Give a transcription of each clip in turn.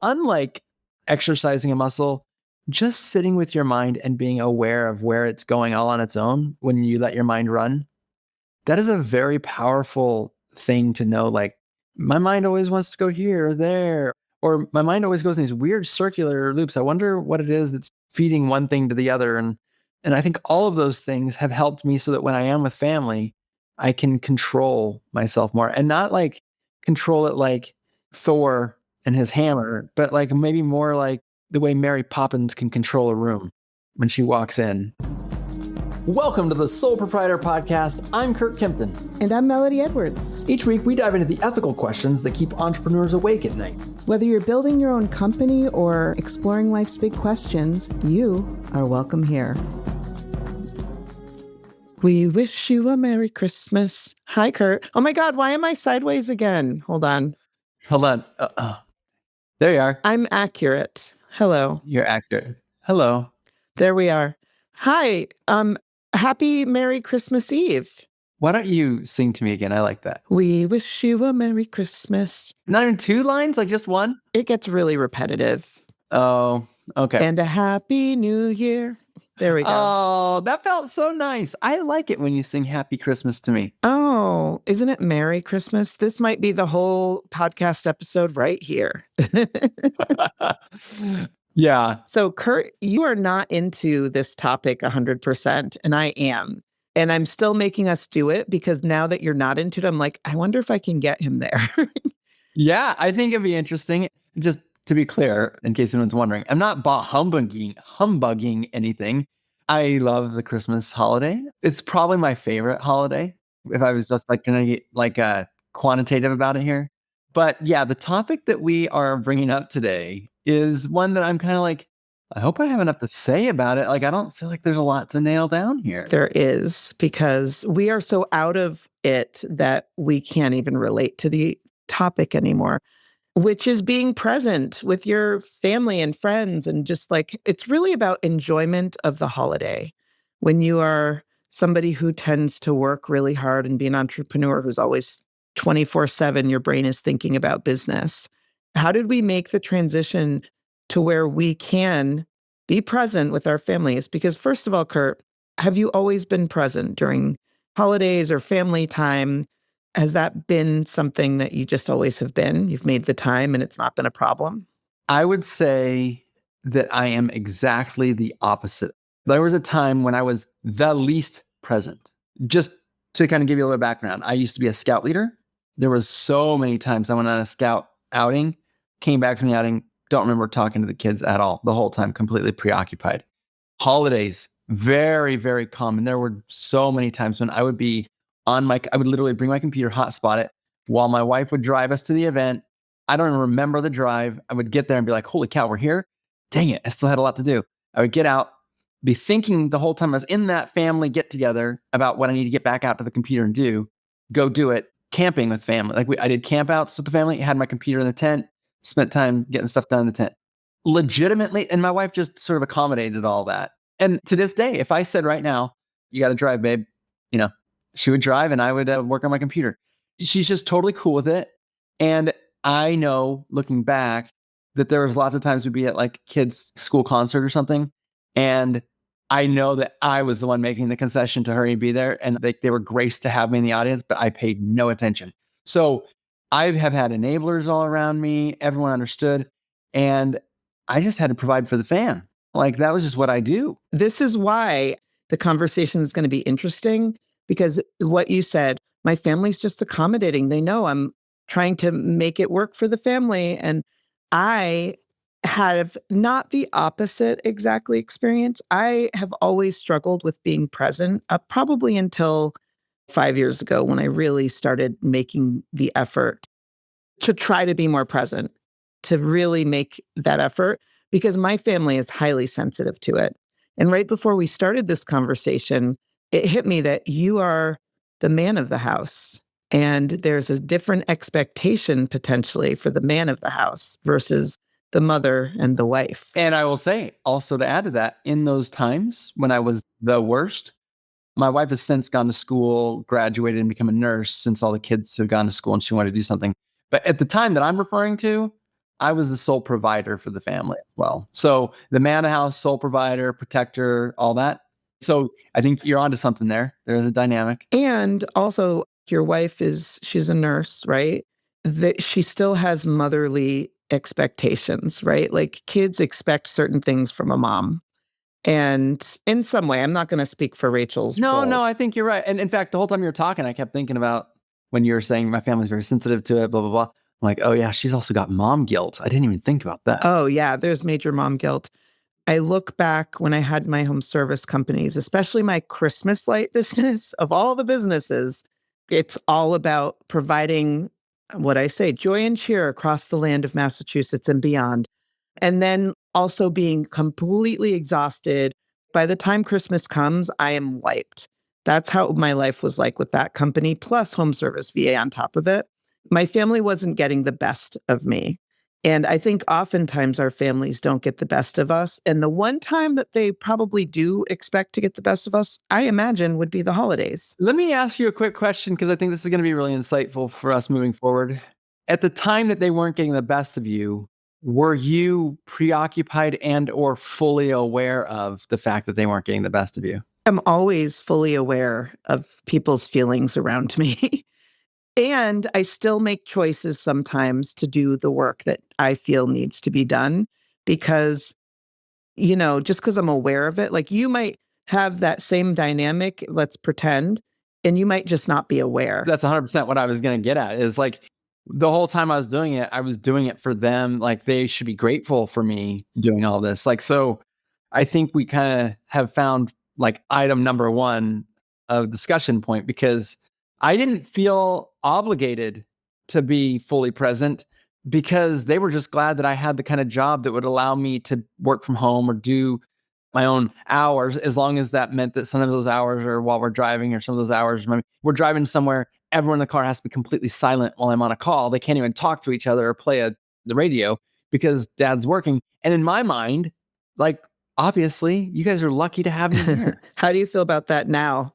unlike exercising a muscle, just sitting with your mind and being aware of where it's going all on its own when you let your mind run, that is a very powerful thing to know. Like, my mind always wants to go here or there, or my mind always goes in these weird circular loops. I wonder what it is that's feeding one thing to the other. And I think all of those things have helped me so that when I am with family, I can control myself more, and not like control it like Thor and his hammer, but like maybe more like the way Mary Poppins can control a room when she walks in. Welcome to the Sole Proprietor Podcast. I'm Curt Kempton. And I'm Melody Edwards. Each week, we dive into the ethical questions that keep entrepreneurs awake at night. Whether you're building your own company or exploring life's big questions, you are welcome here. We wish you a Merry Christmas. Hi, Curt. Oh my God, why am I sideways again? Hold on. There you are. I'm accurate. Hello. You're accurate. Hello. There we are. Hi. Happy Merry Christmas Eve. Why don't you sing to me again? I like that. We wish you a Merry Christmas. Not even 2 lines, like just 1? It gets really repetitive. Oh, okay. And a Happy New Year. There we go. Oh, that felt so nice. I like it when you sing Happy Christmas to me. Oh, isn't it Merry Christmas? This might be the whole podcast episode right here. Yeah. So, Curt, you are not into this topic 100%, and I am. And I'm still making us do it because now that you're not into it, I'm like, I wonder if I can get him there. Yeah, I think it'd be interesting. Just to be clear, in case anyone's wondering, I'm not humbugging anything. I love the Christmas holiday. It's probably my favorite holiday, if I was just like going to get like quantitative about it here. But yeah, the topic that we are bringing up today is one that I'm kind of like, I hope I have enough to say about it. Like, I don't feel like there's a lot to nail down here. There is, because we are so out of it that we can't even relate to the topic anymore, which is being present with your family and friends. And just like, it's really about enjoyment of the holiday. When you are somebody who tends to work really hard and be an entrepreneur who's always 24/7, your brain is thinking about business. How did we make the transition to where we can be present with our families? Because first of all, Curt, have you always been present during holidays or family time? Has that been something that you just always have been? You've made the time and it's not been a problem? I would say that I am exactly the opposite. There was a time when I was the least present. Just to kind of give you a little background, I used to be a scout leader. There was so many times I went on a scout outing, came back from the outing, don't remember talking to the kids at all, the whole time, completely preoccupied. Holidays, very, very common. There were so many times when I would be I would literally bring my computer, hotspot it, while my wife would drive us to the event. I don't even remember the drive. I would get there and be like, holy cow, we're here? Dang it, I still had a lot to do. I would get out, be thinking the whole time I was in that family get together about what I need to get back out to the computer and go do it. Camping with family. Like I did camp outs with the family, had my computer in the tent, spent time getting stuff done in the tent. Legitimately, and my wife just sort of accommodated all that. And to this day, if I said right now, you got to drive, babe, she would drive and I would work on my computer. She's just totally cool with it. And I know, looking back, that there was lots of times we'd be at like kids' school concert or something. And I know that I was the one making the concession to hurry and be there. And they were graced to have me in the audience, but I paid no attention. So I have had enablers all around me. Everyone understood. And I just had to provide for the fam. Like, that was just what I do. This is why the conversation is going to be interesting, because what you said, my family's just accommodating. They know I'm trying to make it work for the family. And I have not the opposite exactly experience. I have always struggled with being present, probably until 5 years ago when I really started making the effort to try to be more present, to really make that effort, because my family is highly sensitive to it. And right before we started this conversation, it hit me that you are the man of the house. And there's a different expectation potentially for the man of the house versus the mother and the wife. And I will say, also to add to that, in those times when I was the worst, my wife has since gone to school, graduated, and become a nurse since all the kids have gone to school and she wanted to do something. But at the time that I'm referring to, I was the sole provider for the family as well. So the man of the house, sole provider, protector, all that. So I think you're onto something there. There's a dynamic. And also, your wife she's a nurse, right? That she still has motherly expectations, right? Like kids expect certain things from a mom. And in some way, I'm not going to speak for Rachel's No, role. I think you're right. And in fact, the whole time you were talking, I kept thinking about when you were saying my family's very sensitive to it, blah, blah, blah. I'm like, oh yeah, she's also got mom guilt. I didn't even think about that. Oh, yeah, there's major mom guilt. I look back when I had my home service companies, especially my Christmas light business of all the businesses, it's all about providing what I say, joy and cheer across the land of Massachusetts and beyond. And then also being completely exhausted. By the time Christmas comes, I am wiped. That's how my life was like with that company, plus home service VA on top of it. My family wasn't getting the best of me. And I think oftentimes our families don't get the best of us. And the one time that they probably do expect to get the best of us, I imagine, would be the holidays. Let me ask you a quick question because I think this is going to be really insightful for us moving forward. At the time that they weren't getting the best of you, were you preoccupied and or fully aware of the fact that they weren't getting the best of you? I'm always fully aware of people's feelings around me. And I still make choices sometimes to do the work that I feel needs to be done because, just because I'm aware of it, like you might have that same dynamic, let's pretend, and you might just not be aware. That's 100% what I was going to get at is like the whole time I was doing it for them. Like they should be grateful for me doing all this. Like, so I think we kind of have found like item number one of discussion point because I didn't feel obligated to be fully present because they were just glad that I had the kind of job that would allow me to work from home or do my own hours, as long as that meant that some of those hours are while we're driving or some of those hours, we're driving somewhere, everyone in the car has to be completely silent while I'm on a call. They can't even talk to each other or play the radio because dad's working. And in my mind, like, obviously, you guys are lucky to have me here. How do you feel about that now?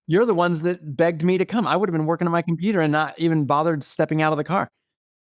You're the ones that begged me to come. I would have been working on my computer and not even bothered stepping out of the car.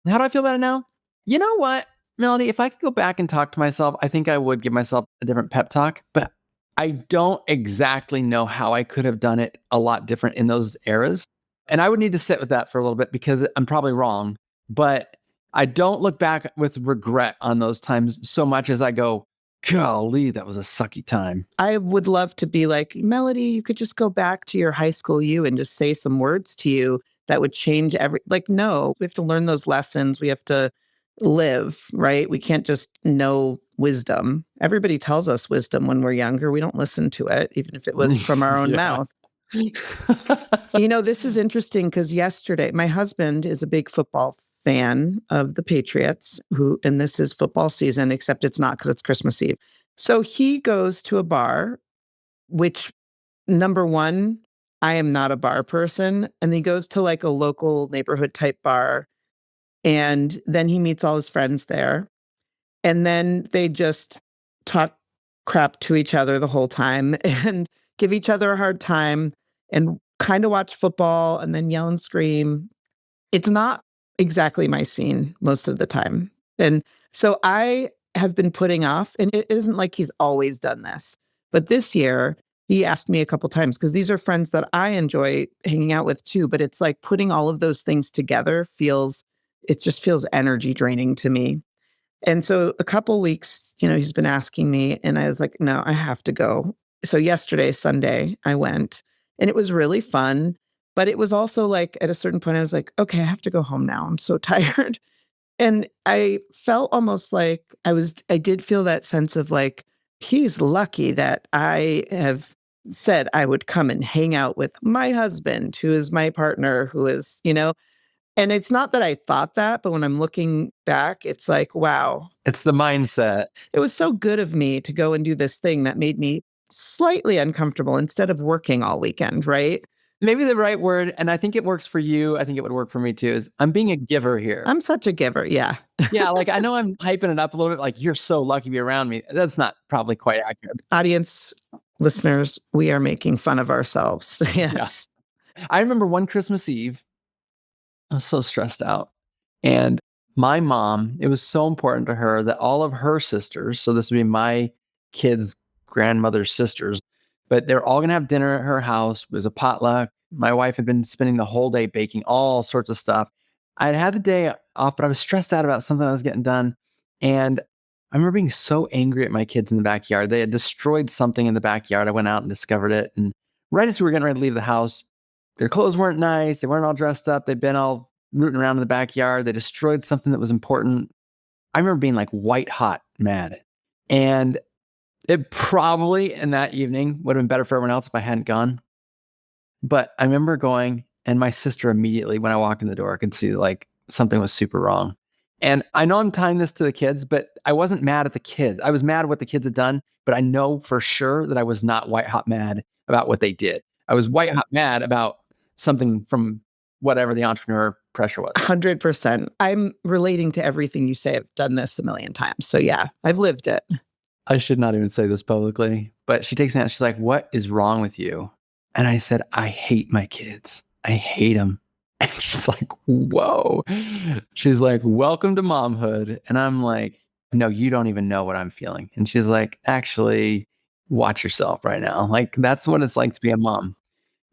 How do I feel about it now? You know what, Melody? If I could go back and talk to myself, I think I would give myself a different pep talk, but I don't exactly know how I could have done it a lot different in those eras. And I would need to sit with that for a little bit because I'm probably wrong, but I don't look back with regret on those times so much as I go, golly, that was a sucky time. I would love to be like, Melody, you could just go back to your high school you and just say some words to you that would change like, no, we have to learn those lessons. We have to live, right? We can't just know wisdom. Everybody tells us wisdom when we're younger. We don't listen to it, even if it was from our own mouth. This is interesting because yesterday, my husband is a big football fan of the Patriots, and this is football season, except it's not because it's Christmas Eve. So he goes to a bar, which, number one, I am not a bar person. And he goes to like a local neighborhood type bar. And then he meets all his friends there. And then they just talk crap to each other the whole time and give each other a hard time and kind of watch football and then yell and scream. It's not exactly my scene most of the time. And so I have been putting off, and it isn't like he's always done this, but this year he asked me a couple times because these are friends that I enjoy hanging out with too. But it's like putting all of those things together it just feels energy draining to me. And so a couple weeks, he's been asking me, and I was like, no, I have to go. So yesterday, Sunday, I went, and it was really fun. But it was also like at a certain point, I was like, okay, I have to go home now. I'm so tired. And I felt almost like I did feel that sense of like, he's lucky that I have said I would come and hang out with my husband, who is my partner, who is, and it's not that I thought that, but when I'm looking back, it's like, wow. It's the mindset. It was so good of me to go and do this thing that made me slightly uncomfortable instead of working all weekend, right? Maybe the right word, and I think it works for you, I think it would work for me too, is I'm being a giver here. I'm such a giver, yeah. Yeah, like I know I'm hyping it up a little bit, like you're so lucky to be around me. That's not probably quite accurate. Audience, listeners, we are making fun of ourselves. Yes. Yeah. I remember one Christmas Eve, I was so stressed out. And My mom, it was so important to her that all of her sisters, so this would be my kids' grandmother's sisters, but they're all gonna have dinner at her house. It was a potluck. My wife had been spending the whole day baking all sorts of stuff. I'd had the day off, but I was stressed out about something I was getting done. And I remember being so angry at my kids in the backyard. They had destroyed something in the backyard. I went out and discovered it. And right as we were getting ready to leave the house, their clothes weren't nice. They weren't all dressed up. They'd been all rooting around in the backyard. They destroyed something that was important. I remember being like white hot mad. And it probably in that evening would have been better for everyone else if I hadn't gone. But I remember going, and my sister immediately, when I walked in the door, could see like something was super wrong. And I know I'm tying this to the kids, but I wasn't mad at the kids. I was mad at what the kids had done, but I know for sure that I was not white hot mad about what they did. I was white hot mad about something from whatever the entrepreneur pressure was. 100%. I'm relating to everything you say. I've done this a million times. So yeah, I've lived it. I should not even say this publicly, but she takes me out. She's like, "What is wrong with you?" And I said, "I hate my kids. I hate them." And she's like, "Whoa." She's like, "Welcome to momhood." And I'm like, "No, you don't even know what I'm feeling." And she's like, "Actually, watch yourself right now. Like, that's what it's like to be a mom."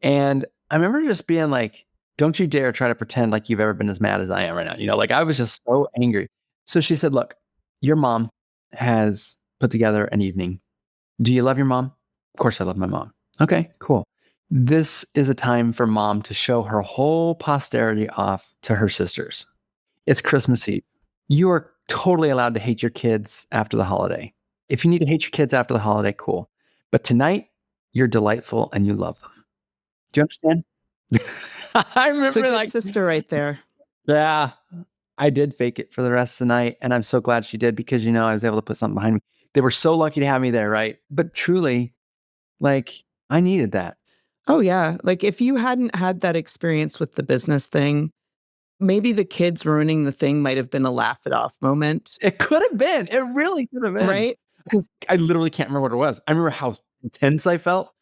And I remember just being like, "Don't you dare try to pretend like you've ever been as mad as I am right now." Like I was just so angry. So she said, "Look, your mom has put together an evening. Do you love your mom?" "Of course I love my mom." "Okay, cool. This is a time for mom to show her whole posterity off to her sisters. It's Christmas Eve. You are totally allowed to hate your kids after the holiday. If you need to hate your kids after the holiday, cool. But tonight, you're delightful and you love them. Do you understand?" I It's a remember good like, sister right there. yeah, I did fake it for the rest of the night. And I'm so glad she did because, I was able to put something behind me. They were so lucky to have me there, right? But truly, like, I needed that. Oh yeah. Like if you hadn't had that experience with the business thing, maybe the kids ruining the thing might have been a laugh it off moment, It could have been. It really could have been. right? Because I literally can't remember what it was. I remember how intense I felt,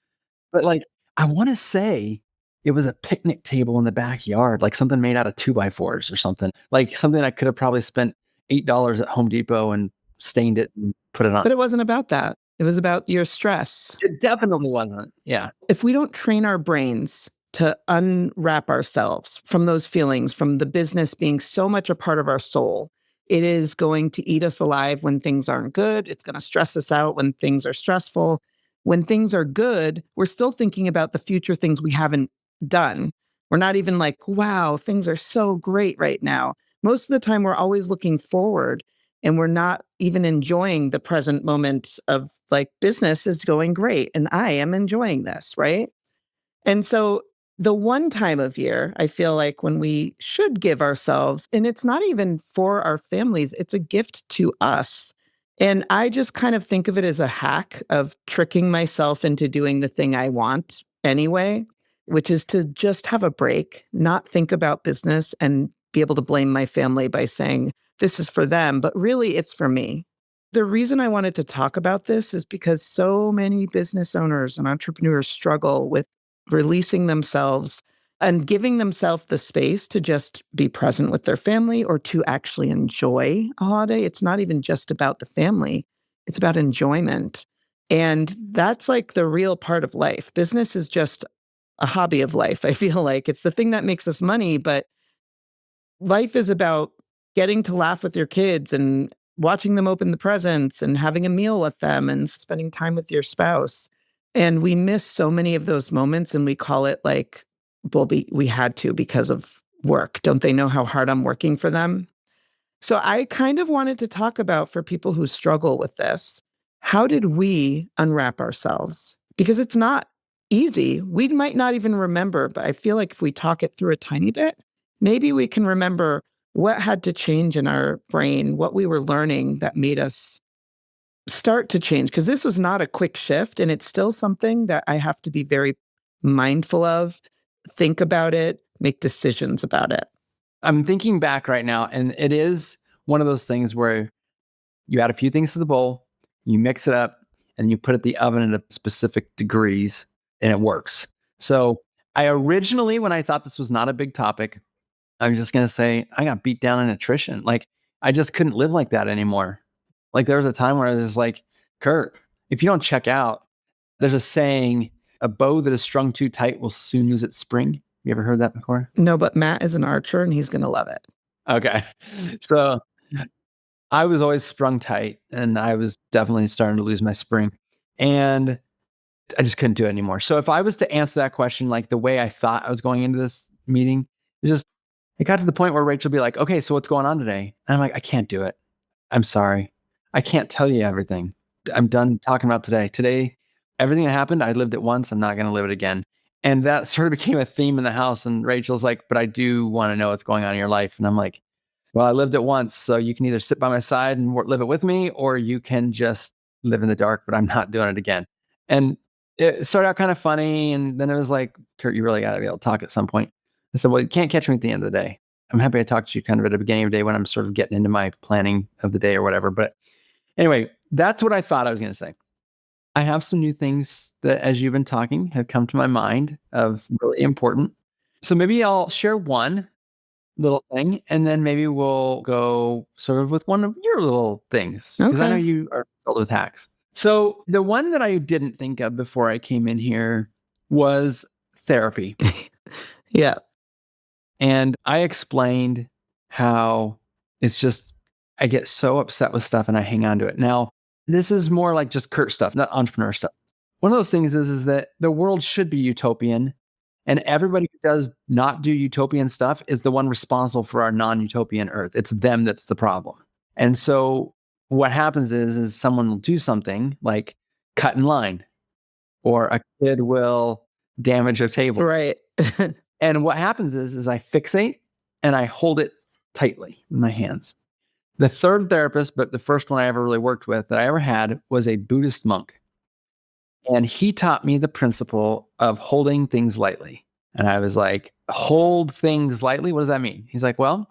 but like, I want to say it was a picnic table in the backyard, like something made out of 2x4s or something, like something I could have probably spent $8 at Home Depot and stained it and put it on. But it wasn't about that. It was about your stress. It definitely wasn't. Yeah. If we don't train our brains to unwrap ourselves from those feelings, from the business being so much a part of our soul, it is going to eat us alive when things aren't good. It's going to stress us out when things are stressful. When things are good, we're still thinking about the future things we haven't done. We're not even like, wow, things are so great right now. Most of the time, we're always looking forward and we're not even enjoying the present moment of like business is going great and I am enjoying this, right? And so the one time of year I feel like when we should give ourselves, and it's not even for our families, it's a gift to us. And I just kind of think of it as a hack of tricking myself into doing the thing I want anyway, which is to just have a break, not think about business and be able to blame my family by saying, this is for them, but really it's for me. The reason I wanted to talk about this is because so many business owners and entrepreneurs struggle with releasing themselves and giving themselves the space to just be present with their family or to actually enjoy a holiday. It's not even just about the family, it's about enjoyment. And that's like the real part of life. Business is just a hobby of life. I feel like it's the thing that makes us money, but life is about getting to laugh with your kids and watching them open the presents and having a meal with them and spending time with your spouse. And we miss so many of those moments and we call it like, well, we had to because of work. Don't they know how hard I'm working for them? So I kind of wanted to talk about for people who struggle with this, how did we unwrap ourselves? Because it's not easy. We might not even remember, but I feel like if we talk it through a tiny bit, maybe we can remember what had to change in our brain, what we were learning that made us start to change. Because this was not a quick shift, and it's still something that I have to be very mindful of, think about it, make decisions about it. I'm thinking back right now, and it is one of those things where you add a few things to the bowl, you mix it up, and you put it in the oven at specific degrees, and it works. So I originally, when I thought this was not a big topic, I'm just going to say, I got beat down in attrition. Like, I just couldn't live like that anymore. Like, there was a time where I was just like, Curt, if you don't check out, there's a saying, a bow that is strung too tight will soon lose its spring. You ever heard that before? No, but Matt is an archer and he's going to love it. Okay. So I was always sprung tight and I was definitely starting to lose my spring. And I just couldn't do it anymore. So if I was to answer that question like the way I thought I was going into this meeting, it got to the point where Rachel would be like, okay, so what's going on today? And I'm like, I can't do it. I'm sorry. I can't tell you everything. I'm done talking about today. Today, everything that happened, I lived it once. I'm not going to live it again. And that sort of became a theme in the house. And Rachel's like, but I do want to know what's going on in your life. And I'm like, well, I lived it once. So you can either sit by my side and live it with me, or you can just live in the dark, but I'm not doing it again. And it started out kind of funny. And then it was like, Curt, you really got to be able to talk at some point. I said, well, you can't catch me at the end of the day. I'm happy to talk to you kind of at the beginning of the day when I'm sort of getting into my planning of the day or whatever. But anyway, that's what I thought I was going to say. I have some new things that, as you've been talking, have come to my mind of really important. So maybe I'll share one little thing, and then maybe we'll go sort of with one of your little things, because I know Okay. you are filled with hacks. So the one that I didn't think of before I came in here was therapy. Yeah. And I explained how it's just, I get so upset with stuff and I hang on to it. Now, this is more like just Curt stuff, not entrepreneur stuff. One of those things is that the world should be utopian. And everybody who does not do utopian stuff is the one responsible for our non-utopian earth. It's them that's the problem. And so what happens is someone will do something like cut in line, or a kid will damage a table. Right. And what happens is I fixate and I hold it tightly in my hands. The third therapist, but the first one I ever really worked with that I ever had, was a Buddhist monk. And he taught me the principle of holding things lightly. And I was like, hold things lightly? What does that mean? He's like, well,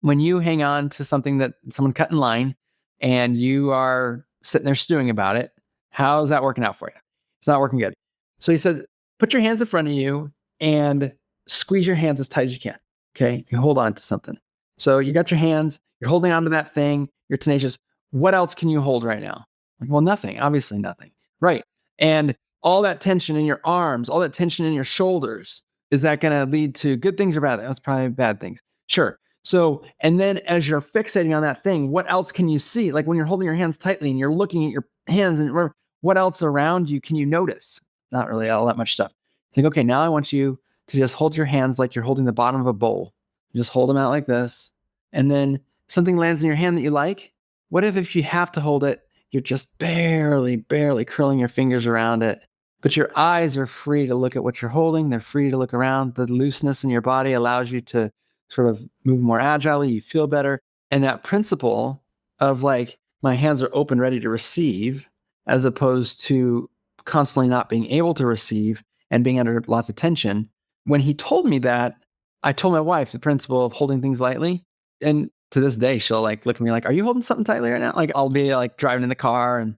when you hang on to something that someone cut in line and you are sitting there stewing about it, how's that working out for you? It's not working good. So he said, put your hands in front of you and squeeze your hands as tight as you can. Okay. You hold on to something. So you got your hands, you're holding on to that thing, you're tenacious. What else can you hold right now? Like, well, nothing, obviously nothing. Right. And all that tension in your arms, all that tension in your shoulders, is that going to lead to good things or bad things? That's probably bad things. Sure. So, and then as you're fixating on that thing, what else can you see? Like when you're holding your hands tightly and you're looking at your hands, and remember, what else around you can you notice? Not really all that much stuff. Think, okay, now I want you to just hold your hands like you're holding the bottom of a bowl. Just hold them out like this. And then something lands in your hand that you like. What if you have to hold it, you're just barely curling your fingers around it, but your eyes are free to look at what you're holding. They're free to look around. The looseness in your body allows you to sort of move more agilely. You feel better. And that principle of like, my hands are open, ready to receive, as opposed to constantly not being able to receive and being under lots of tension. When he told me that, I told my wife the principle of holding things lightly. And to this day, she'll like look at me like, are you holding something tightly right now? Like I'll be like driving in the car and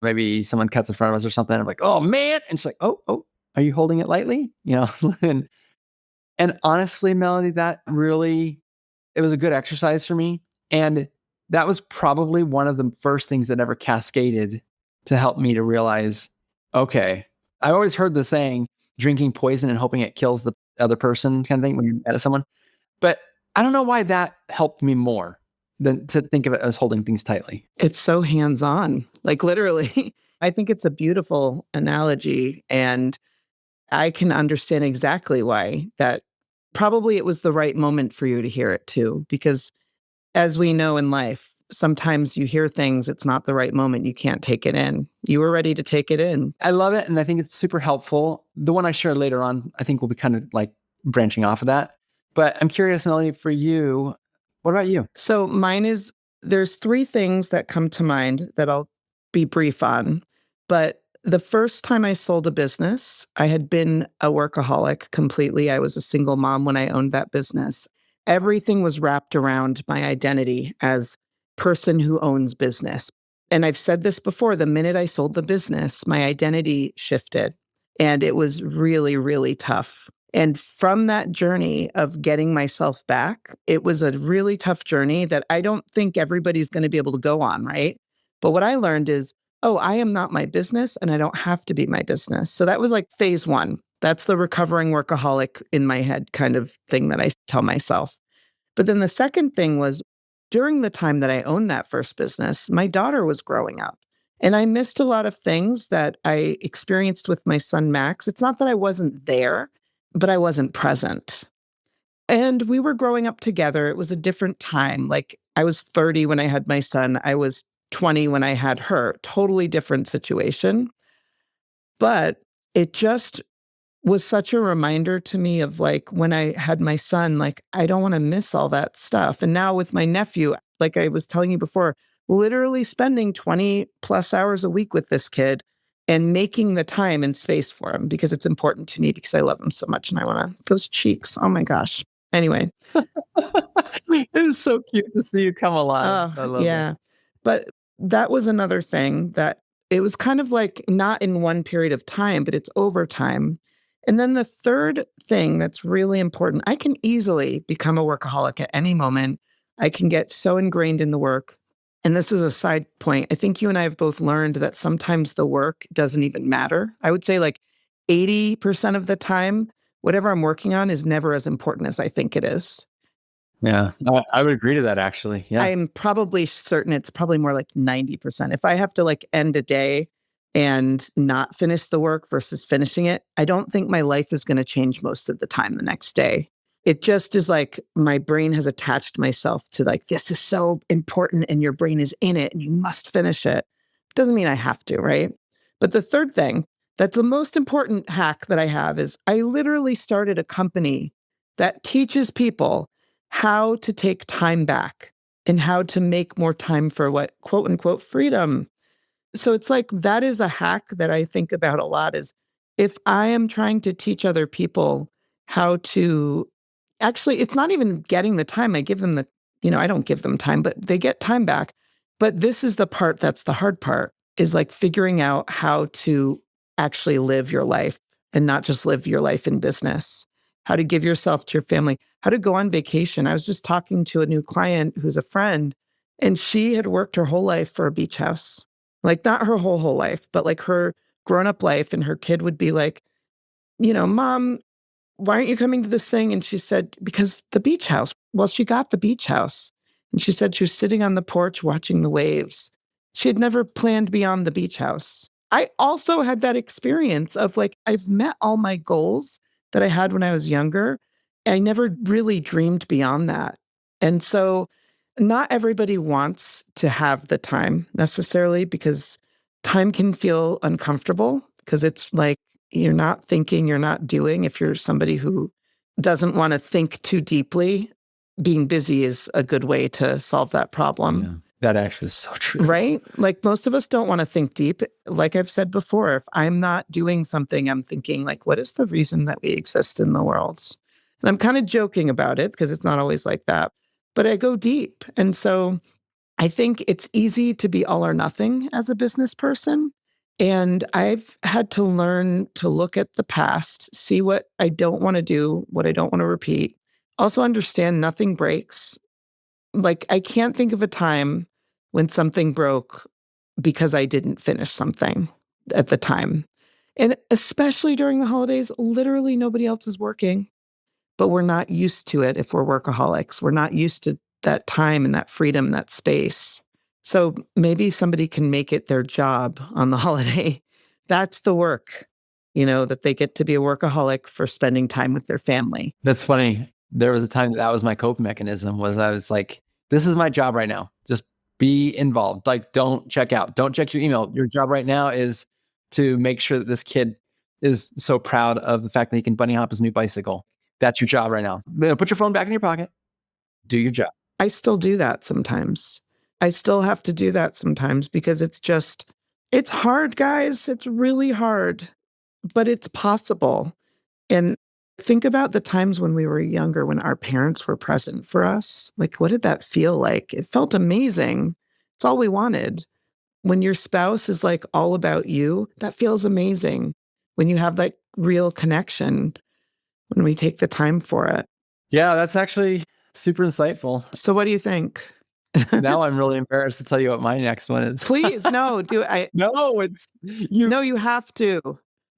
maybe someone cuts in front of us or something. I'm like, oh man. And she's like, oh, are you holding it lightly? You know? and honestly, Melody, that really, it was a good exercise for me. And that was probably one of the first things that ever cascaded to help me to realize, okay, I always heard the saying, drinking poison and hoping it kills the other person kind of thing when you're mad at someone. But I don't know why that helped me more than to think of it as holding things tightly. It's so hands-on, like literally. I think it's a beautiful analogy, and I can understand exactly why that probably it was the right moment for you to hear it too, because as we know in life, sometimes you hear things, it's not the right moment, you can't take it in. You were ready to take it in. I love it. And I think it's super helpful. The one I share later on, I think will be kind of like branching off of that. But I'm curious, Melanie, for you, what about you? So mine is there's three things that come to mind that I'll be brief on. But the first time I sold a business, I had been a workaholic completely. I was a single mom when I owned that business. Everything was wrapped around my identity as person who owns business. And I've said this before, the minute I sold the business, my identity shifted. And it was really, really tough. And from that journey of getting myself back, it was a really tough journey that I don't think everybody's going to be able to go on, right? But what I learned is, oh, I am not my business and I don't have to be my business. So that was like phase one. That's the recovering workaholic in my head kind of thing that I tell myself. But then the second thing was during the time that I owned that first business, my daughter was growing up. And I missed a lot of things that I experienced with my son, Max. It's not that I wasn't there, but I wasn't present. And we were growing up together. It was a different time. Like I was 30 when I had my son, I was 20 when I had her. Totally different situation. But it just was such a reminder to me of like when I had my son, like I don't want to miss all that stuff. And now with my nephew, like I was telling you before, literally spending 20 plus hours a week with this kid and making the time and space for him because it's important to me because I love him so much and I want to, those cheeks. Oh my gosh. Anyway, It is so cute to see you come alive. I love it. yeah. But that was another thing that it was kind of like not in one period of time, but it's over time. And then the third thing that's really important, I can easily become a workaholic at any moment. I can get so ingrained in the work. And this is a side point. I think you and I have both learned that sometimes the work doesn't even matter. I would say like 80% of the time, whatever I'm working on is never as important as I think it is. Yeah, I would agree to that actually. Yeah. I'm probably certain it's probably more like 90%. If I have to like end a day and not finish the work versus finishing it, I don't think my life is going to change most of the time the next day. It just is like my brain has attached myself to like, this is so important and your brain is in it and you must finish it. Doesn't mean I have to, right? But the third thing that's the most important hack that I have is I literally started a company that teaches people how to take time back and how to make more time for what quote unquote freedom. So it's like that is a hack that I think about a lot is if I am trying to teach other people how to actually, it's not even getting the time. I give them the, I don't give them time, but they get time back. But this is the part that's the hard part is like figuring out how to actually live your life and not just live your life in business, how to give yourself to your family, how to go on vacation. I was just talking to a new client who's a friend, and she had worked her whole life for a beach house. Like not her whole life, but like her grown-up life. And her kid would be like, Mom, why aren't you coming to this thing? And she said, because the beach house. Well, she got the beach house. And she said she was sitting on the porch watching the waves. She had never planned beyond the beach house. I also had that experience of like, I've met all my goals that I had when I was younger. I never really dreamed beyond that. And so not everybody wants to have the time necessarily because time can feel uncomfortable because it's like you're not thinking, you're not doing. If you're somebody who doesn't want to think too deeply, being busy is a good way to solve that problem. Yeah. That actually is so true. Right? Like most of us don't want to think deep. Like I've said before, if I'm not doing something, I'm thinking like, what is the reason that we exist in the world? And I'm kind of joking about it because it's not always like that, but I go deep. And so I think it's easy to be all or nothing as a business person. And I've had to learn to look at the past, see what I don't want to do, what I don't want to repeat. Also understand nothing breaks. Like I can't think of a time when something broke because I didn't finish something at the time. And especially during the holidays, literally nobody else is working, but we're not used to it if we're workaholics. We're not used to that time and that freedom and that space. So maybe somebody can make it their job on the holiday. That's the work, that they get to be a workaholic for spending time with their family. That's funny. There was a time that was my coping mechanism was I was like, this is my job right now. Just be involved. Like, don't check out. Don't check your email. Your job right now is to make sure that this kid is so proud of the fact that he can bunny hop his new bicycle. That's your job right now. Put your phone back in your pocket. Do your job. I still do that sometimes. I still have to do that sometimes because it's hard, guys. It's really hard, but it's possible. And think about the times when we were younger, when our parents were present for us. Like, what did that feel like? It felt amazing. It's all we wanted. When your spouse is like all about you, that feels amazing. When you have that real connection. when we take the time for it. Yeah, that's actually super insightful. So what do you think? Now I'm really embarrassed to tell you what my next one is. Please, no, do I No, it's you no, you have to.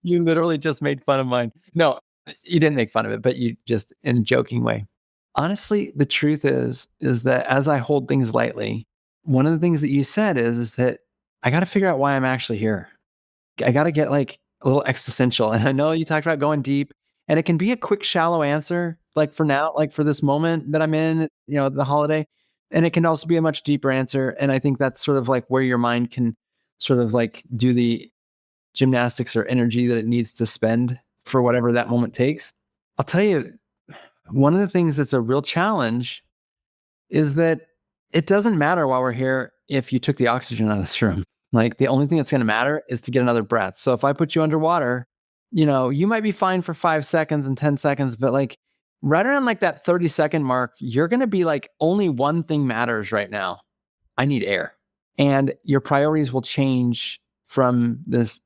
you literally just made fun of mine. No, you didn't make fun of it, but you just in a joking way. Honestly, the truth is that as I hold things lightly, one of the things that you said is that I got to figure out why I'm actually here. I got to get like a little existential. And I know you talked about going deep, and it can be a quick, shallow answer, like for now, like for this moment that I'm in, the holiday. And it can also be a much deeper answer. And I think that's sort of like where your mind can sort of like do the gymnastics or energy that it needs to spend for whatever that moment takes. I'll tell you, one of the things that's a real challenge is that it doesn't matter while we're here if you took the oxygen out of this room. Like the only thing that's going to matter is to get another breath. So if I put you underwater, you might be fine for 5 seconds and 10 seconds, but like right around like that 30-second mark, you're going to be like, only one thing matters right now. I need air. And your priorities will change from this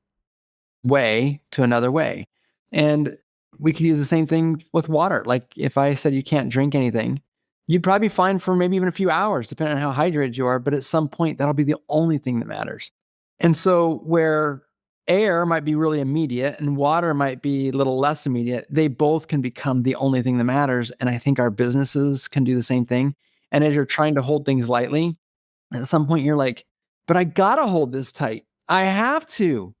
way to another way. And we could use the same thing with water. Like if I said you can't drink anything, you'd probably be fine for maybe even a few hours, depending on how hydrated you are. But at some point, that'll be the only thing that matters. And so, where air might be really immediate and water might be a little less immediate, they both can become the only thing that matters. And I think our businesses can do the same thing. And as you're trying to hold things lightly, at some point, you're like, but I gotta hold this tight. I have to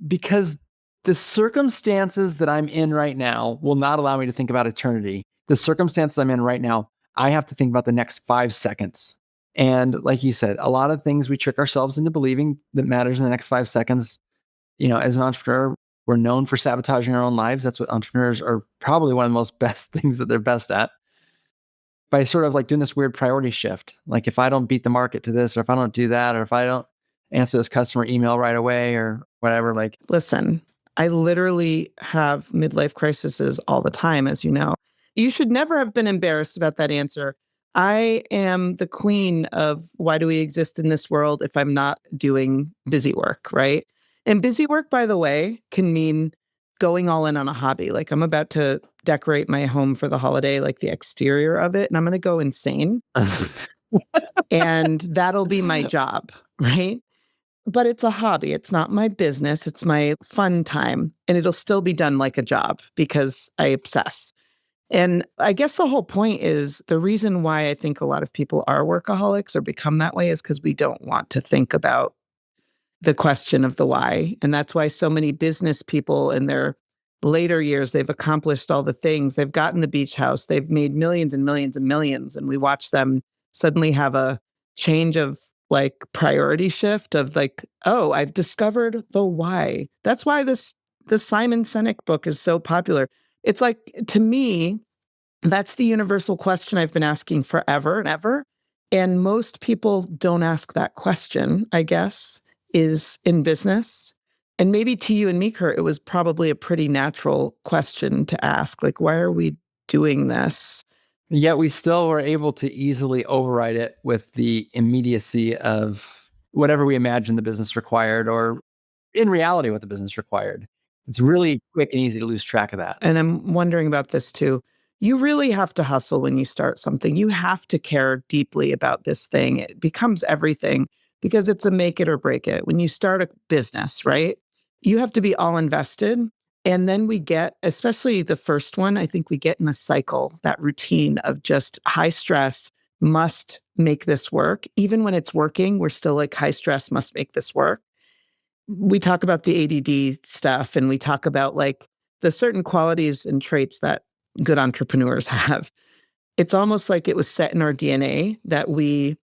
because the circumstances that I'm in right now will not allow me to think about eternity. The circumstances I'm in right now, I have to think about the next 5 seconds. And like you said, a lot of things we trick ourselves into believing that matters in the next 5 seconds. As an entrepreneur, we're known for sabotaging our own lives. That's what entrepreneurs are probably one of the most best things that they're best at. By sort of like doing this weird priority shift. Like if I don't beat the market to this, or if I don't do that, or if I don't answer this customer email right away or whatever, like Listen, I literally have midlife crises all the time, as you know. You should never have been embarrassed about that answer. I am the queen of why do we exist in this world if I'm not doing busy work, right? And busy work, by the way, can mean going all in on a hobby. Like I'm about to decorate my home for the holiday, like the exterior of it, and I'm going to go insane. And that'll be my job, right? But it's a hobby. It's not my business. It's my fun time. And it'll still be done like a job because I obsess. And I guess the whole point is the reason why I think a lot of people are workaholics or become that way is because we don't want to think about the question of the why. And that's why so many business people in their later years, they've accomplished all the things. They've gotten the beach house. They've made millions and millions and millions. And we watch them suddenly have a change of like priority shift of like, oh, I've discovered the why. That's why the Simon Sinek book is so popular. It's like, to me, that's the universal question I've been asking forever and ever. And most people don't ask that question, I guess, is in business. And maybe to you and me, Curt, it was probably a pretty natural question to ask. Like, why are we doing this? yet we still were able to easily override it with the immediacy of whatever we imagined the business required, or in reality, what the business required. It's really quick and easy to lose track of that. And I'm wondering about this too. You really have to hustle when you start something. You have to care deeply about this thing. It becomes everything because it's a make it or break it. When you start a business, right? You have to be all invested. And then we get, especially the first one, I think we get in a cycle, that routine of just high stress, must make this work. Even when it's working, we're still like high stress, must make this work. We talk about the ADD stuff and we talk about like the certain qualities and traits that good entrepreneurs have. It's almost like it was set in our DNA that we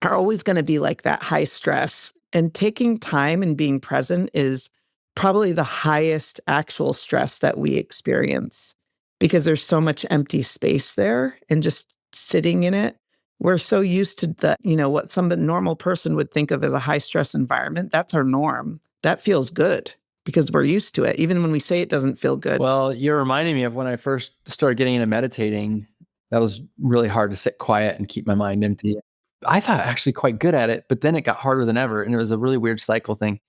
are always going to be like that high stress. And taking time and being present is probably the highest actual stress that we experience because there's so much empty space there and just sitting in it. We're so used to the, what some normal person would think of as a high stress environment. That's our norm. That feels good because we're used to it. Even when we say it doesn't feel good. Well, you're reminding me of when I first started getting into meditating. That was really hard to sit quiet and keep my mind empty. I thought actually quite good at it, but then it got harder than ever. And it was a really weird cycle thing.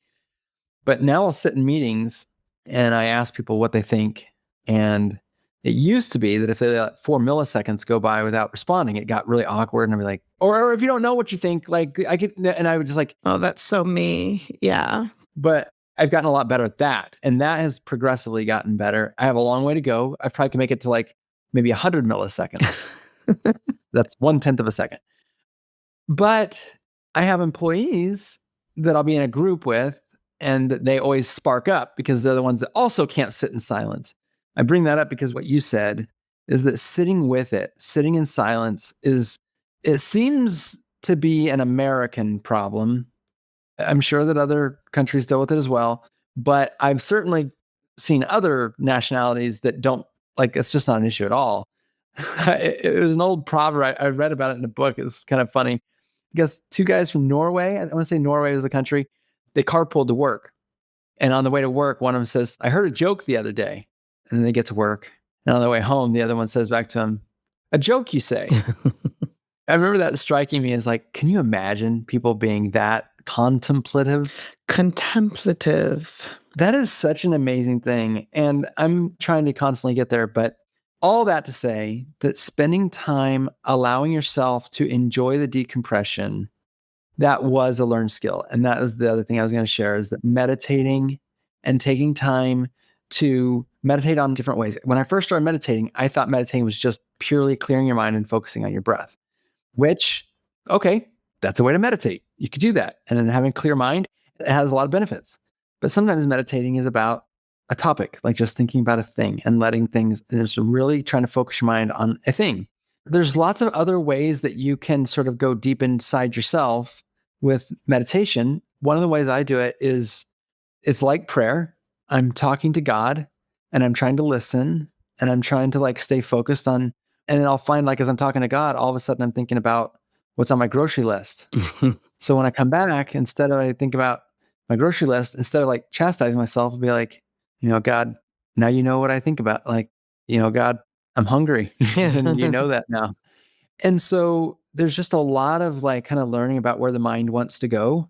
But now I'll sit in meetings and I ask people what they think. And It used to be that if they let 4 milliseconds go by without responding, it got really awkward. And I'd be like, or if you don't know what you think, like I could, and I would just like, Oh, that's so me. Yeah. but I've gotten a lot better at that. And that has progressively gotten better. I have a long way to go. I probably can make it to like maybe 100 milliseconds. That's 1/10 of a second. But I have employees that I'll be in a group with, and they always spark up because they're the ones that also can't sit in silence. I bring that up because what you said is that sitting with it, sitting in silence it seems to be an American problem. I'm sure that other countries deal with it as well, but I've certainly seen other nationalities that don't like it's just not an issue at all. It was an old proverb. I read about it in a book. It's kind of funny. I guess two guys from Norway, I want to say Norway was the country, they carpooled to work. And on the way to work, one of them says, I heard a joke the other day. And then they get to work. And on the way home, the other one says back to him, a joke, you say? I remember that striking me as like, can you imagine people being that contemplative? Contemplative. That is such an amazing thing. And I'm trying to constantly get there. But all that to say that spending time allowing yourself to enjoy the decompression, that was a learned skill. And that was the other thing I was going to share is that meditating and taking time to meditate on different ways. When I first started meditating, I thought meditating was just purely clearing your mind and focusing on your breath, which, okay, that's a way to meditate. You could do that. And then having a clear mind, it has a lot of benefits. But sometimes meditating is about a topic, like just thinking about a thing and letting things, and just really trying to focus your mind on a thing. There's lots of other ways that you can sort of go deep inside yourself with meditation. One of the ways I do it is it's like prayer. I'm talking to God and I'm trying to listen and I'm trying to like stay focused on, and then I'll find like as I'm talking to God, all of a sudden I'm thinking about what's on my grocery list. So when I come back, instead of I think about my grocery list, instead of like chastising myself, I'll be like, God, now you know what I think about. Like, God, I'm hungry. And you know that now. And so there's just a lot of like kind of learning about where the mind wants to go.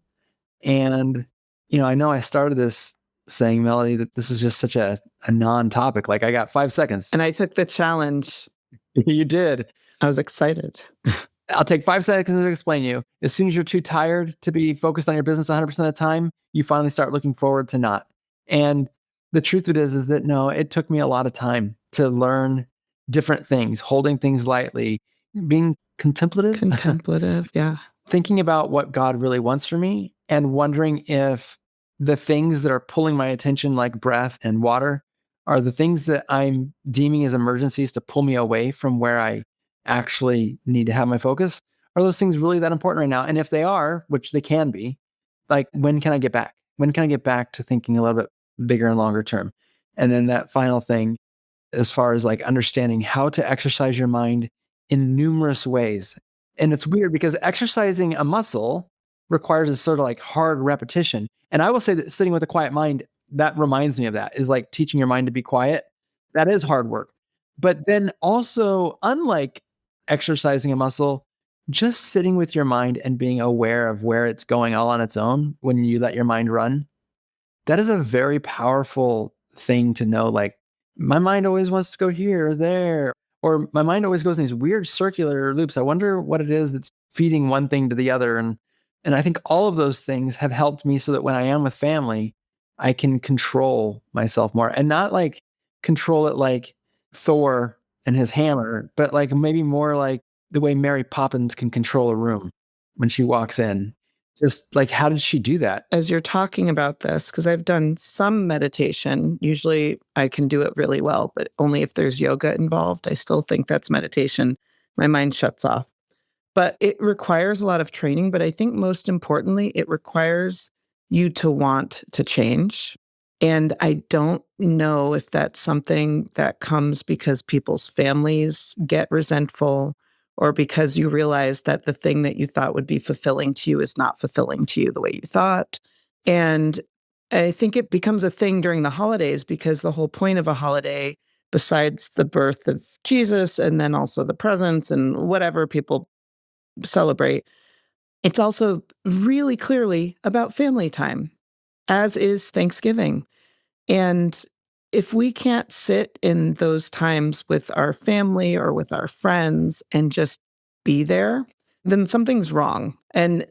And, I know I started this saying, Melody, that this is just such a non-topic. Like I got 5 seconds. And I took the challenge. You did. I was excited. I'll take 5 seconds to explain you. As soon as you're too tired to be focused on your business 100% of the time, you finally start looking forward to not. And the truth of it is that no, it took me a lot of time to learn different things, holding things lightly, being contemplative, Contemplative. Yeah. thinking about what God really wants for me and wondering if the things that are pulling my attention, like breath and water, are the things that I'm deeming as emergencies to pull me away from where I actually need to have my focus. Are those things really that important right now? And if they are, which they can be, like when can I get back? When can I get back to thinking a little bit bigger and longer term? And then that final thing, as far as like understanding how to exercise your mind in numerous ways. And it's weird because exercising a muscle requires a sort of like hard repetition. And I will say that sitting with a quiet mind, that reminds me of that, is like teaching your mind to be quiet. That is hard work. But then also, unlike exercising a muscle, just sitting with your mind and being aware of where it's going all on its own when you let your mind run, that is a very powerful thing to know. Like, my mind always wants to go here or there, or my mind always goes in these weird circular loops. I wonder what it is that's feeding one thing to the other. And I think all of those things have helped me so that when I am with family, I can control myself more and not like control it like Thor and his hammer, but like maybe more like the way Mary Poppins can control a room when she walks in. Just like, how did she do that? As you're talking about this, because I've done some meditation, usually I can do it really well, but only if there's yoga involved. I still think that's meditation. My mind shuts off. But it requires a lot of training. But I think most importantly, it requires you to want to change. And I don't know if that's something that comes because people's families get resentful or because you realize that the thing that you thought would be fulfilling to you is not fulfilling to you the way you thought. And I think it becomes a thing during the holidays because the whole point of a holiday, besides the birth of Jesus and then also the presents and whatever people celebrate, it's also really clearly about family time, as is Thanksgiving. And if we can't sit in those times with our family or with our friends and just be there, then something's wrong. And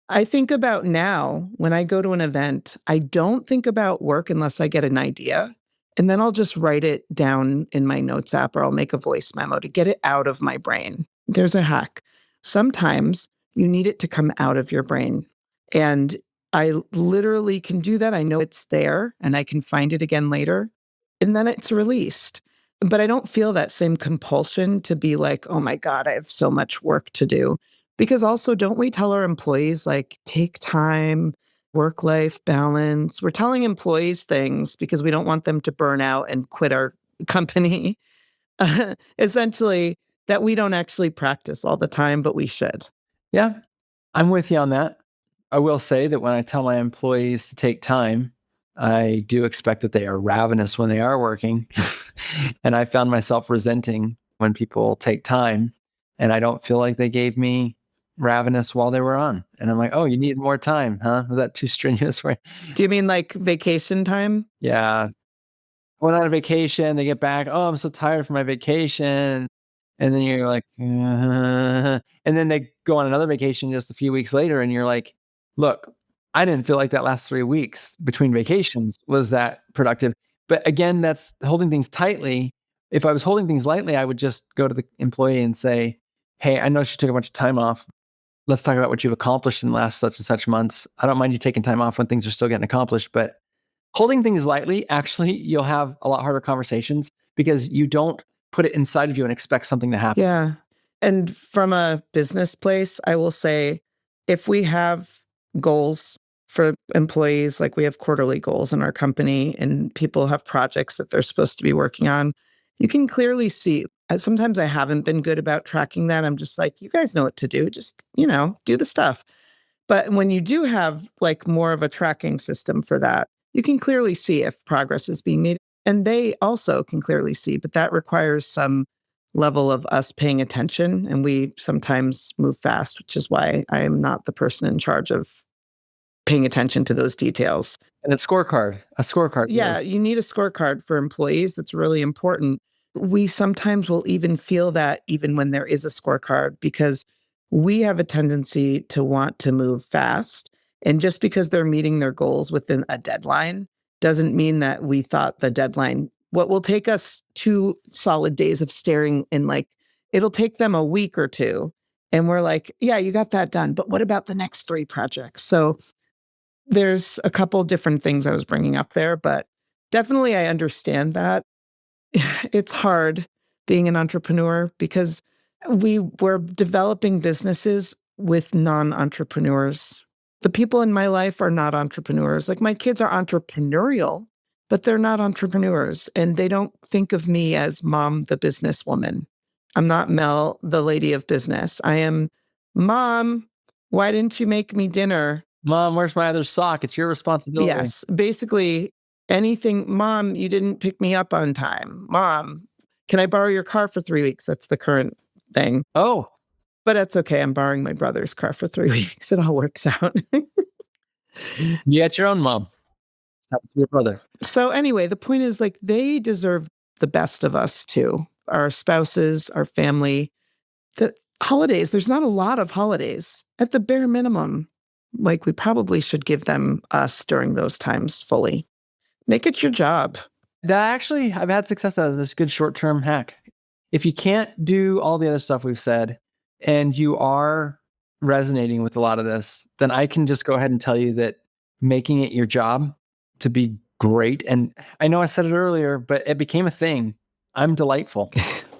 I think about now when I go to an event, I don't think about work unless I get an idea. And then I'll just write it down in my notes app or I'll make a voice memo to get it out of my brain. There's a hack. Sometimes you need it to come out of your brain. And I literally can do that. I know it's there and I can find it again later. And then it's released. But I don't feel that same compulsion to be like, oh my God, I have so much work to do. Because also, don't we tell our employees, like, take time, work life balance? We're telling employees things because we don't want them to burn out and quit our company. Essentially, that we don't actually practice all the time, but we should. Yeah, I'm with you on that. I will say that when I tell my employees to take time, I do expect that they are ravenous when they are working. And I found myself resenting when people take time and I don't feel like they gave me ravenous while they were on. And I'm like, oh, you need more time, huh? Was that too strenuous for you? Do you mean like vacation time? Yeah. Went on a vacation, they get back, "Oh, I'm so tired from my vacation." And then you're like, and then they go on another vacation just a few weeks later, and you're like, "Look, I didn't feel like that last 3 weeks between vacations was that productive." But again, that's holding things tightly. If I was holding things lightly, I would just go to the employee and say, "Hey, I know she took a bunch of time off. Let's talk about what you've accomplished in the last such and such months. I don't mind you taking time off when things are still getting accomplished, but holding things lightly, actually, you'll have a lot harder conversations because you don't put it inside of you and expect something to happen." Yeah. And from a business place, I will say if we have goals for employees, like we have quarterly goals in our company and people have projects that they're supposed to be working on, you can clearly see. Sometimes I haven't been good about tracking that. I'm just like, you guys know what to do. Just, do the stuff. But when you do have like more of a tracking system for that, you can clearly see if progress is being made. And they also can clearly see, but that requires some level of us paying attention. And we sometimes move fast, which is why I am not the person in charge of paying attention to those details. And a scorecard for Yeah, those. you need a scorecard for employees. That's really important. We sometimes will even feel that even when there is a scorecard because we have a tendency to want to move fast. And just because they're meeting their goals within a deadline doesn't mean that we thought the deadline, what will take us 2 solid days of staring and like, it'll take them a week or two. And we're like, yeah, you got that done. But what about the next 3 projects? So there's a couple different things I was bringing up there, but definitely I understand that. It's hard being an entrepreneur because we were developing businesses with non-entrepreneurs. The people in my life are not entrepreneurs. Like my kids are entrepreneurial, but they're not entrepreneurs and they don't think of me as mom, the businesswoman. I'm not Mel, the lady of business. I am mom. Why didn't you make me dinner? "Mom, where's my other sock? It's your responsibility." Yes, basically anything, "Mom, you didn't pick me up on time. Mom, can I borrow your car for 3 weeks?" That's the current thing. "Oh, But that's okay, I'm borrowing my brother's car for 3 weeks, it all works out. you got your own mom. Happens to be your brother." So anyway, the point is, like, they deserve the best of us too, our spouses, our family. The holidays, there's not a lot of holidays. At the bare minimum, like, we probably should give them us during those times fully. Make it your job. That actually, I've had success as this good short-term hack. If you can't do all the other stuff we've said, and you are resonating with a lot of this, then I can just go ahead and tell you that making it your job to be great, and I know I said it earlier, but it became a thing. I'm delightful.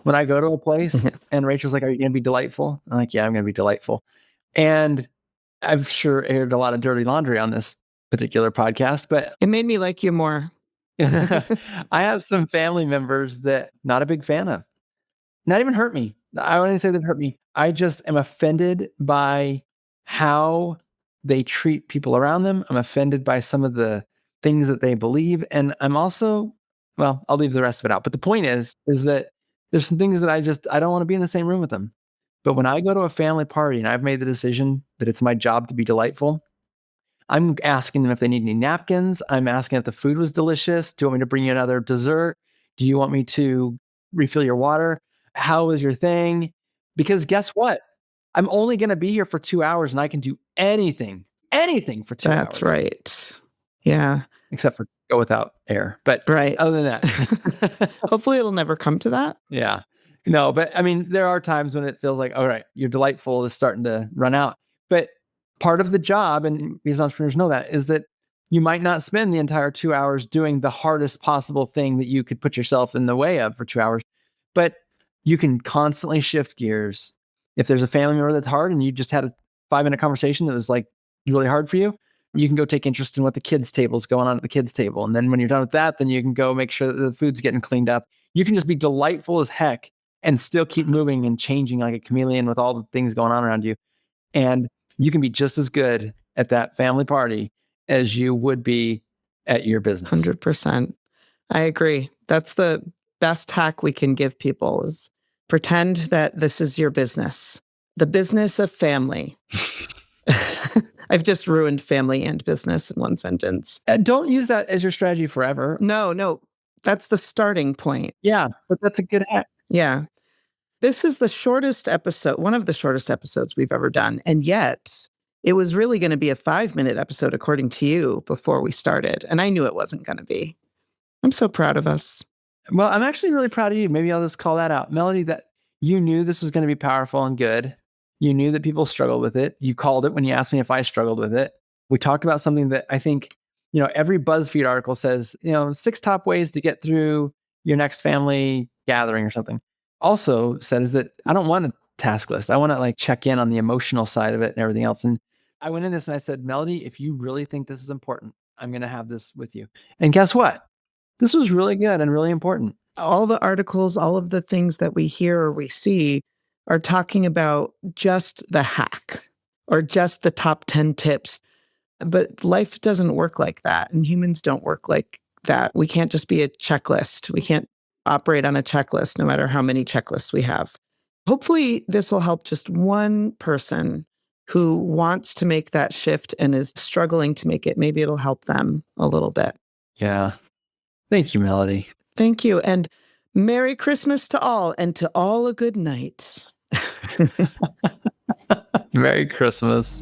When I go to a place and Rachel's like, "Are you gonna be delightful?" I'm like, "Yeah, I'm gonna be delightful." And I've sure aired a lot of dirty laundry on this particular podcast, but It made me like you more. I have some family members that not a big fan of. Not even hurt me. I wouldn't say they've hurt me. I just am offended by how they treat people around them. I'm offended by some of the things that they believe, and I'm also, well, I'll leave the rest of it out. But the point is that there's some things that I don't want to be in the same room with them. But when I go to a family party and I've made the decision that it's my job to be delightful, I'm asking them if they need any napkins. I'm asking if the food was delicious. Do you want me to bring you another dessert? Do you want me to refill your water? How was your thing? Because guess what? I'm only going to be here for 2 hours and I can do anything for 2 That's hours. right. Yeah. Except for go without air. But Right. other than that, Hopefully it'll never come to that. yeah. No, but I mean, there are times when it feels like, all right, your delightful is starting to run out. But part of the job, and these entrepreneurs know that, is that you might not spend the entire 2 hours doing the hardest possible thing that you could put yourself in the way of for 2 hours, but you can constantly shift gears. If there's a family member that's hard and you just had a 5-minute conversation that was like really hard for you, you can go take interest in what the kids' table is going on at the kids' table. And then when you're done with that, then you can go make sure that the food's getting cleaned up. You can just be delightful as heck and still keep moving and changing like a chameleon with all the things going on around you. And you can be just as good at that family party as you would be at your business. 100%. I agree. That's the best hack we can give people is pretend that this is your business. The business of family. I've just ruined family and business in one sentence. And don't use that as your strategy forever. No. That's the starting point. Yeah, but that's a good hack. Yeah. This is the shortest episode, one of the shortest episodes we've ever done. And yet, it was really going to be a 5-minute episode, according to you, before we started. And I knew it wasn't going to be. I'm so proud of us. Well, I'm actually really proud of you. Maybe I'll just call that out. Melody, that you knew this was going to be powerful and good. You knew that people struggled with it. You called it when you asked me if I struggled with it. We talked about something that I think, every BuzzFeed article says, 6 top ways to get through your next family gathering or something. Also says that I don't want a task list. I want to like check in on the emotional side of it and everything else. And I went in this and I said, Melody, if you really think this is important, I'm going to have this with you. And guess what? This was really good and really important. All the articles, all of the things that we hear or we see are talking about just the hack or just the top 10 tips. But life doesn't work like that. And humans don't work like that. We can't just be a checklist. We can't operate on a checklist, no matter how many checklists we have. Hopefully, this will help just one person who wants to make that shift and is struggling to make it. Maybe it'll help them a little bit. Yeah. Thank you, Melody. Thank you. And Merry Christmas to all, and to all a good night. Merry Christmas.